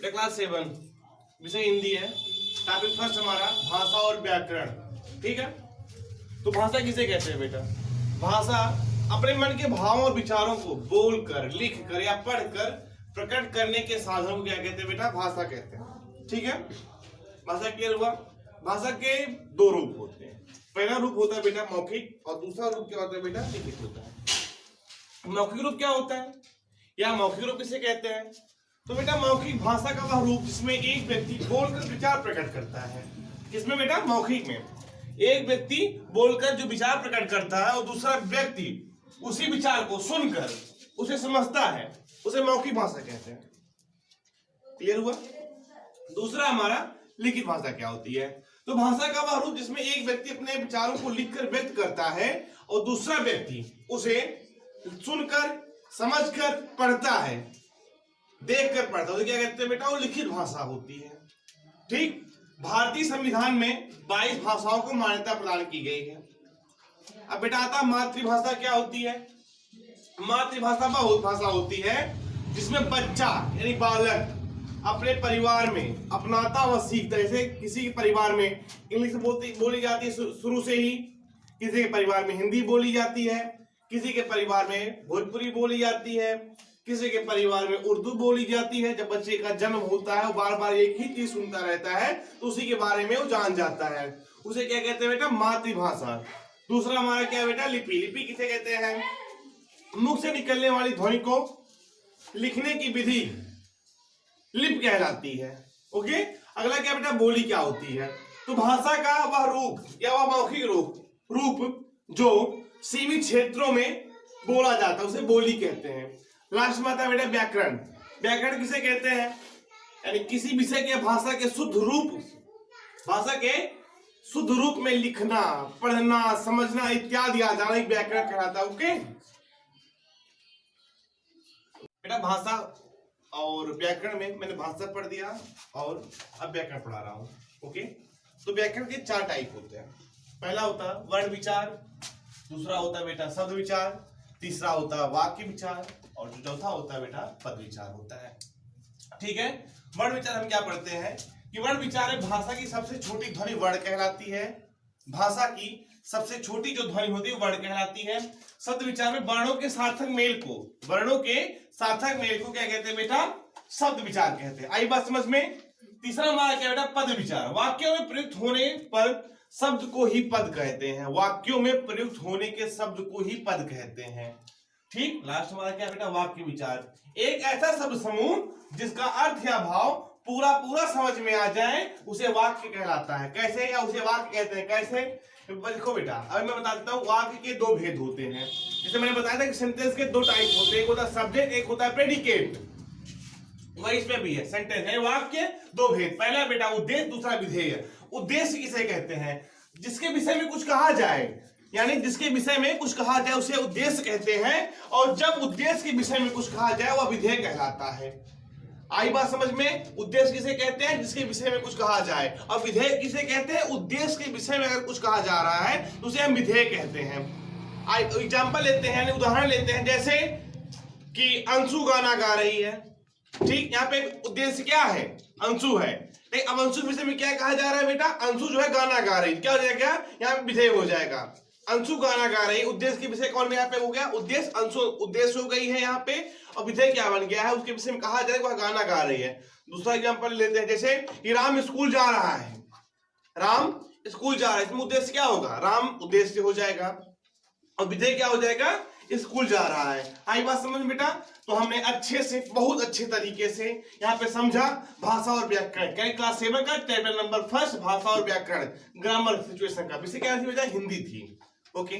बेटा क्लास 7 विषय हिंदी है। टॉपिक फर्स्ट हमारा भाषा और व्याकरण। ठीक है, तो भाषा किसे कहते हैं बेटा? भाषा अपने मन के भावों और विचारों को बोलकर, लिखकर या पढ़कर प्रकट करने के साधन को क्या कहते हैं बेटा? भाषा कहते हैं। ठीक है, भाषा क्लियर हुआ? भाषा के दो रूप होते हैं। पहला रूप होता है बेटा मौखिक, और दूसरा रूप क्या होता है बेटा? लिखित होता है। मौखिक रूप क्या होता है या मौखिक रूप किसे कहते हैं? तो बेटा मौखिक भाषा का वह रूप जिसमें एक व्यक्ति बोलकर विचार प्रकट करता है। किसमें बेटा? मौखिक में। एक व्यक्ति बोलकर जो विचार प्रकट करता है और दूसरा व्यक्ति उसी विचार को सुनकर उसे समझता है, उसे मौखिक भाषा कहते हैं। क्लियर हुआ? दूसरा हमारा लिखित भाषा क्या होती है? तो भाषा का वह रूप जिसमें एक व्यक्ति अपने विचारों को लिखकर व्यक्त करता है और दूसरा व्यक्ति उसे सुनकर, समझकर पढ़ता है, देखकर पढ़ता है, तो क्या कहते हैं बेटा? वो लिखित भाषा होती है। ठीक, भारतीय संविधान में 22 भाषाओं को मान्यता प्रदान की गई है। अब बेटा आता मातृभाषा क्या होती है? मातृभाषा वह भाषा होती है जिसमें बच्चा यानी बालक अपने परिवार में अपनाता व सीखता है। जैसे किसी के परिवार में इंग्लिश बोली जाती है शुरू से ही, किसी के परिवार में हिंदी बोली जाती है, किसी के परिवार में भोजपुरी बोली जाती है, किसी के परिवार में उर्दू बोली जाती है। जब बच्चे का जन्म होता है वो बार बार एक ही चीज सुनता रहता है तो उसी के बारे में वो जान जाता है। उसे क्या कहते हैं बेटा? मातृभाषा। दूसरा हमारा क्या बेटा? लिपि। लिपि किसे कहते हैं? मुख से निकलने वाली ध्वनि को लिखने की विधि लिपि कहलाती है। ओके, अगला क्या बेटा? बोली क्या होती है? तो भाषा का वह रूप या वह मौखिक रूप जो सीमित क्षेत्रों में बोला जाता है उसे बोली कहते हैं। लास्ट में आता है बेटा व्याकरण। व्याकरण किसे कहते हैं? यानी किसी विषय के भाषा के शुद्ध रूप, भाषा के शुद्ध रूप में लिखना, पढ़ना, समझना इत्यादि आ जाना एक व्याकरण कहलाता है। ओके बेटा, भाषा और व्याकरण में मैंने भाषा पढ़ दिया और अब व्याकरण पढ़ा रहा हूं। ओके, तो व्याकरण के 4 टाइप होते हैं। पहला होता है वर्ण विचार, दूसरा होता है बेटा शब्द विचार, तीसरा होता है वाक्य विचार और जो चौथा होता है बेटा पद विचार होता है। ठीक है, वर्ण विचार हम क्या पढ़ते हैं कि वर्ण विचार में भाषा की सबसे छोटी ध्वनि वर्ण कहलाती है। भाषा की सबसे छोटी जो ध्वनि होती है वर्ण कहलाती है। शब्द विचार में वर्णों के सार्थक मेल को क्या कहते हैं बेटा? शब्द विचार कहते हैं। आई बात समझ में? तीसरा हमारा क्या बेटा? पद विचार। वाक्यों में प्रयुक्त होने पर शब्द को ही पद कहते हैं। वाक्यों में प्रयुक्त होने के शब्द को ही पद कहते हैं। ठीक, लास्ट हमारा क्या बेटा? वाक्य विचार। एक ऐसा शब्द समूह जिसका अर्थ या भाव पूरा समझ में आ जाए उसे वाक्य कहलाता है। कैसे? या उसे वाक्य कहते हैं। कैसे? देखो बेटा, अब मैं बता देता हूँ। वाक्य के 2 भेद होते हैं। जैसे मैंने बताया था कि सेंटेंस के 2 टाइप होते हैं, एक होता है सब्जेक्ट, एक होता है प्रेडिकेट। वही इसमें भी है। सेंटेंस है वाक्य 2 भेद। पहला बेटा उद्देश्य, दूसरा विधेय। उद्देश्य किसे कहते हैं? जिसके विषय में कुछ कहा जाए, यानी जिसके विषय में कुछ कहा जाए उसे उद्देश्य कहते हैं, और जब उद्देश्य के विषय में कुछ कहा जाए वह विधेय कहलाता है। आई बात समझ में? उद्देश्य किसे कहते हैं? जिसके विषय में कुछ कहा जाए। और विधेय किसे कहते हैं? उद्देश्य के विषय में अगर कुछ कहा जा रहा है तो उसे हम विधेय कहते हैं। एग्जाम्पल लेते हैं, उदाहरण लेते हैं, जैसे कि अंशु गाना गा रही है। ठीक, यहाँ पे उद्देश्य क्या है? अंशु है। नहीं, अब अंशु के विषय में क्या कहा जा रहा है बेटा? अंशु जो है गाना गा रही, क्या हो जाएगा? यहाँ पे विधेय हो जाएगा। अंशु गाना गा रही, उद्देश्य के विषय कौन यहाँ पे हो गया? उद्देश्य। अंशु उद्देश्य हो गई है यहाँ पे, और विधेय क्या बन गया है? उसके विषय में कहा जाए वह गाना गा रही है। दूसरा एग्जाम्पल लेते हैं, जैसे कि राम स्कूल जा रहा है। राम स्कूल जा रहा है, इसमें उद्देश्य क्या होगा? राम उद्देश्य हो जाएगा, और विधेय क्या हो जाएगा? स्कूल जा रहा है। आई बात समझ बेटा? तो हमने अच्छे से, बहुत अच्छे तरीके से यहाँ पे समझा भाषा और व्याकरण। क्लास 7 का चैप्टर नंबर 1 भाषा और व्याकरण, ग्रामर सिचुएशन का विषय क्या थी बेटा? हिंदी थी। ओके।